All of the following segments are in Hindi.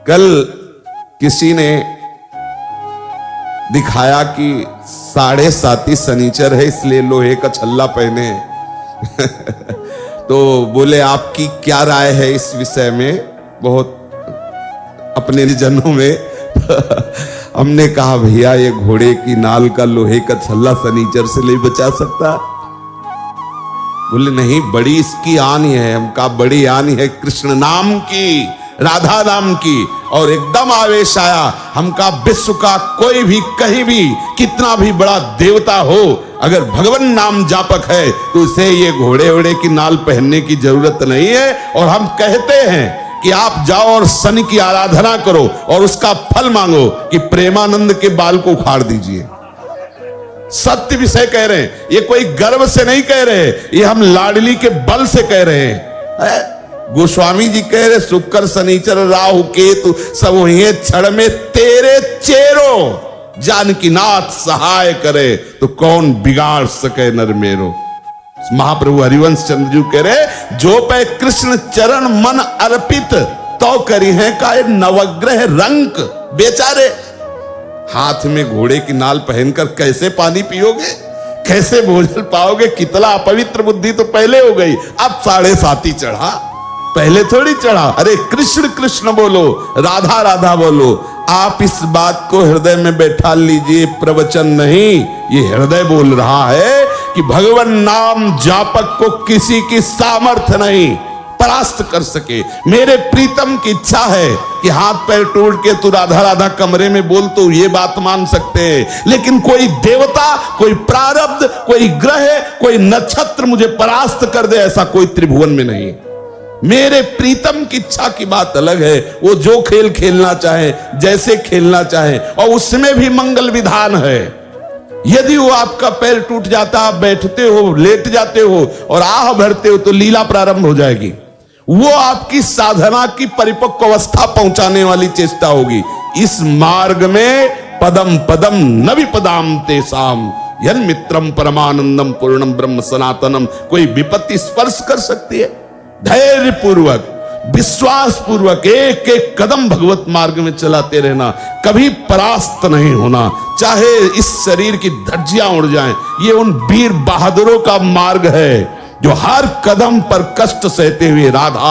कल किसी ने दिखाया कि 7.5 शनिचर है इसलिए लोहे का छल्ला पहने तो बोले आपकी क्या राय है इस विषय में, बहुत अपने जनों में हमने कहा भैया ये घोड़े की नाल का लोहे का छल्ला शनिचर से नहीं बचा सकता। बोले नहीं, बड़ी इसकी आनी है। हम कहा बड़ी आनी है कृष्ण नाम की, राधा नाम की। और एकदम आवेश आया। हम कहा विश्व का कोई भी कहीं भी कितना भी बड़ा देवता हो, अगर भगवान नाम जापक है तो उसे ये घोड़े वोड़े की नाल पहनने की जरूरत नहीं है। और हम कहते हैं कि आप जाओ और शनि की आराधना करो और उसका फल मांगो कि प्रेमानंद के बाल को उखाड़ दीजिए। सत्य विषय कह रहे हैं, ये कोई गर्व से नहीं कह रहे, ये हम लाडली के बल से कह रहे हैं। गोस्वामी जी कह रहे शुक्र शनिचर राहु केतु सब वही क्षण में तेरे चेरो, जानकी नाथ सहाय करे तो कौन बिगाड़ सके नर मेरो। महाप्रभु हरिवंश चंद्र जी कह रहे जो पे कृष्ण चरण मन अर्पित तो करी है का नवग्रह रंक। बेचारे हाथ में घोड़े की नाल पहनकर कैसे पानी पियोगे, कैसे भोजन पाओगे, कितना अपवित्र बुद्धि तो पहले हो गई। अब 7.5 चढ़ा, पहले थोड़ी चढ़ा। अरे कृष्ण कृष्ण बोलो, राधा राधा बोलो। आप इस बात को हृदय में बैठा लीजिए, प्रवचन नहीं, ये हृदय बोल रहा है कि भगवान नाम जापक को किसी की सामर्थ्य नहीं परास्त कर सके। मेरे प्रीतम की इच्छा है कि हाथ पैर टूट के तू राधा राधा कमरे में बोल तो ये बात मान सकते हैं, लेकिन कोई देवता, कोई प्रारब्ध, कोई ग्रह, कोई नक्षत्र मुझे परास्त कर दे ऐसा कोई त्रिभुवन में नहीं। मेरे प्रीतम की इच्छा की बात अलग है, वो जो खेल खेलना चाहे, जैसे खेलना चाहे, और उसमें भी मंगल विधान है। यदि वो आपका पैर टूट जाता, आप बैठते हो, लेट जाते हो और आह भरते हो तो लीला प्रारंभ हो जाएगी। वो आपकी साधना की परिपक्व अवस्था पहुंचाने वाली चेष्टा होगी। इस मार्ग में पदम पदम न विपदाम तेसाम यन मित्रम परमानंदम पूर्णम ब्रह्म सनातनम। कोई विपत्ति स्पर्श कर सकती है? धैर्य पूर्वक, विश्वास पूर्वक एक एक कदम भगवत मार्ग में चलाते रहना, कभी परास्त नहीं होना। चाहे इस शरीर की धज्जियां उड़ जाएं, ये उन वीर बहादुरों का मार्ग है जो हर कदम पर कष्ट सहते हुए राधा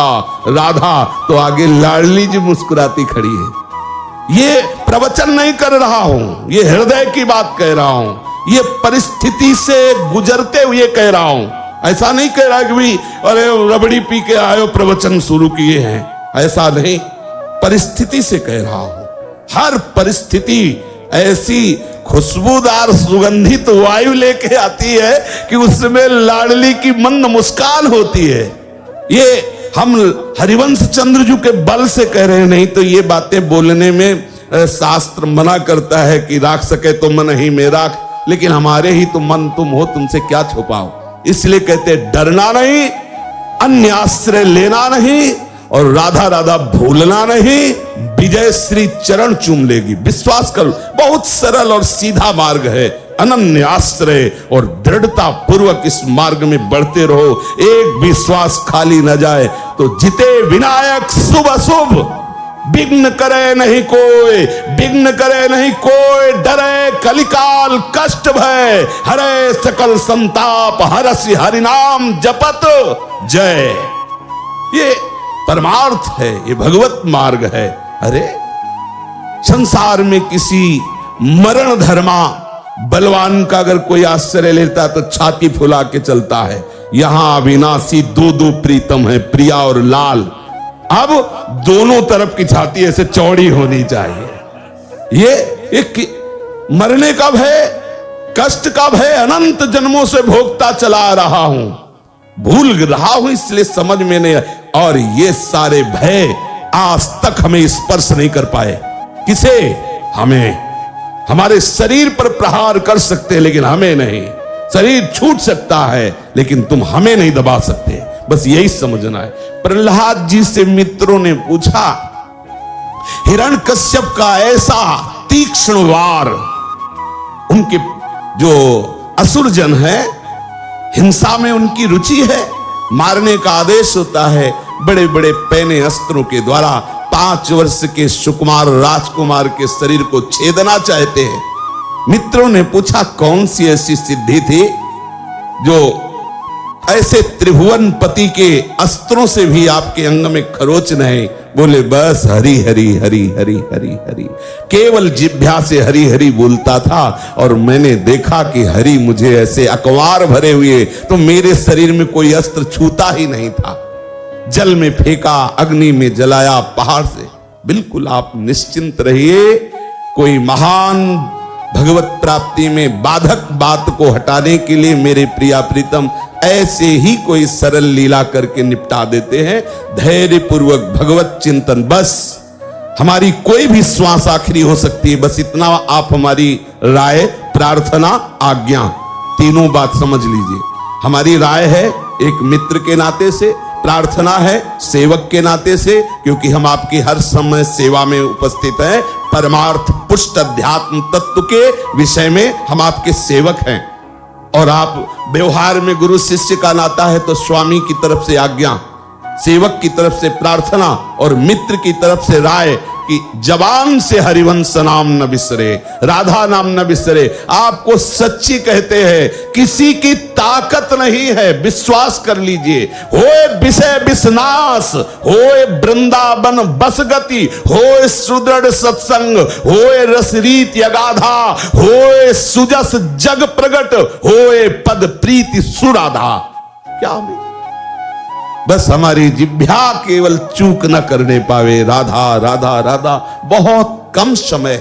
राधा तो आगे लाडली जी मुस्कुराती खड़ी है। ये प्रवचन नहीं कर रहा हूं, ये हृदय की बात कह रहा हूं, ये परिस्थिति से गुजरते हुए कह रहा हूं। ऐसा नहीं कह रहा कि भाई अरे रबड़ी पी के आयो प्रवचन शुरू किए हैं, ऐसा नहीं, परिस्थिति से कह रहा हूं। हर परिस्थिति ऐसी खुशबूदार सुगंधित वायु लेके आती है कि उसमें लाडली की मंद मुस्कान होती है। ये हम हरिवंश चंद्र जी के बल से कह रहे हैं, नहीं तो ये बातें बोलने में शास्त्र मना करता है कि राख सके तो मन ही में राख, लेकिन हमारे ही तो मन तुम हो, तुमसे क्या छुपाओ। इसलिए कहते डरना नहीं, अन्य आश्रय लेना नहीं और राधा राधा भूलना नहीं। विजय श्री चरण चूम लेगी, विश्वास करो। बहुत सरल और सीधा मार्ग है, अनन्य आश्रय और दृढ़ता पूर्वक इस मार्ग में बढ़ते रहो। एक विश्वास खाली न जाए तो जिते विनायक शुभ अशुभ, विघ्न करे नहीं कोई, विघ्न करे नहीं कोई, डरे कलिकाल कष्ट भय, हरे सकल संताप, हरसि हरिनाम जपत जय। ये परमार्थ है, ये भगवत मार्ग है। अरे संसार में किसी मरण धर्मा बलवान का अगर कोई आश्रय लेता तो छाती फुला के चलता है। यहां अविनाशी दो प्रीतम है, प्रिया और लाल। अब दोनों तरफ की छाती ऐसे चौड़ी होनी चाहिए। ये एक मरने का भय, कष्ट का भय अनंत जन्मों से भोगता चला रहा हूं, भूल रहा हूं, इसलिए समझ में नहीं। और ये सारे भय आज तक हमें स्पर्श नहीं कर पाए। किसे? हमें। हमारे शरीर पर प्रहार कर सकते हैं लेकिन हमें नहीं। शरीर छूट सकता है लेकिन तुम हमें नहीं दबा सकते। बस यही समझना है। प्रहलाद जी से मित्रों ने पूछा, हिरण्यकश्यप का ऐसा तीक्ष्ण वार, उनके जो असुर जन है हिंसा में उनकी रुचि है, मारने का आदेश होता है, बड़े बड़े पैने अस्त्रों के द्वारा 5 वर्ष के सुकुमार राजकुमार के शरीर को छेदना चाहते हैं। मित्रों ने पूछा कौन सी ऐसी सिद्धि थी जो ऐसे त्रिभुवन पति के अस्त्रों से भी आपके अंग में खरोच नहीं। बोले बस हरि हरि हरि हरि हरि हरि, केवल जिह्वा से हरि हरि बोलता था और मैंने देखा कि हरि मुझे ऐसे अकवार भरे हुए, तो मेरे शरीर में कोई अस्त्र छूता ही नहीं था। जल में फेंका, अग्नि में जलाया, पहाड़ से। बिल्कुल आप निश्चिंत रहिए, कोई महान भगवत प्राप्ति में बाधक बात को हटाने के लिए मेरे प्रिया प्रीतम ऐसे ही कोई सरल लीला करके निपटा देते हैं। धैर्य पूर्वक भगवत चिंतन, बस हमारी कोई भी श्वास आखिरी हो सकती है, बस इतना आप हमारी राय, प्रार्थना, आज्ञा, तीनों बात समझ लीजिए। हमारी राय है एक मित्र के नाते से, प्रार्थना है सेवक के नाते से, क्योंकि हम आपकी हर समय सेवा में उपस्थित हैं। परमार्थ पुष्ट अध्यात्म तत्व के विषय में हम आपके सेवक हैं, और आप व्यवहार में गुरु शिष्य का नाता है तो स्वामी की तरफ से आज्ञा, सेवक की तरफ से प्रार्थना और मित्र की तरफ से राय कि जबान से हरिवंश नाम न बिसरे, राधा नाम न बिसरे। आपको सच्ची कहते हैं, किसी की ताकत नहीं है, विश्वास कर लीजिए। होए विषय विषनाश, होए वृंदावन बस गति, होए सुदृढ़ सत्संग, होए रसरीत यगाधा, होए सुजस जग प्रगट, होए पद प्रीति सुराधा। क्या में बस हमारी जिह्वा केवल चूक न करने पावे। राधा राधा राधा, बहुत कम समय है।